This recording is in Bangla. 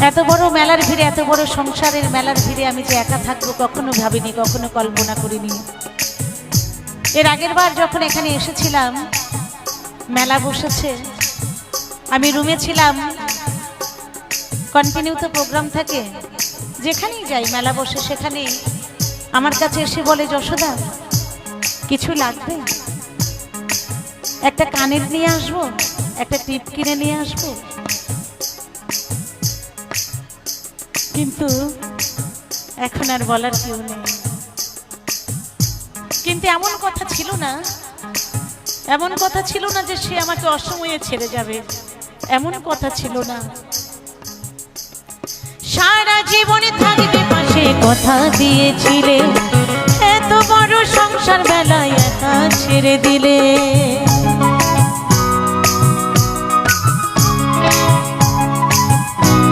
এত বড় মেলার ভিড়ে, এত বড় সংসারের মেলার ভিড়ে আমি যে একা থাকবো কখনো ভাবিনি, কখনো কল্পনা করিনি। এর আগের বার যখন এখানে এসেছিলাম, মেলা বসেছে, আমি রুমে ছিলাম, কন্টিনিউ তো প্রোগ্রাম থাকে, যেখানেই যাই মেলা বসে সেখানেই আমার কাছে এসে বলে, যশোদা কিছু লাগবে, একটা কানের নিয়ে আসবো, একটা টিপ কিনে নিয়ে আসবো। কিন্তু এখন আর বলার কেউ নেই। কিন্তু এমন কথা ছিল না, এমন কথা ছিল না যে সে আমাকে অসময়ে ছেড়ে যাবে, এমন কথা ছিল না। সারা জীবনে থাকবে পাশে কথা দিয়েছিলে, এত বড় সংসার বেলায় একা ছেড়ে দিলে।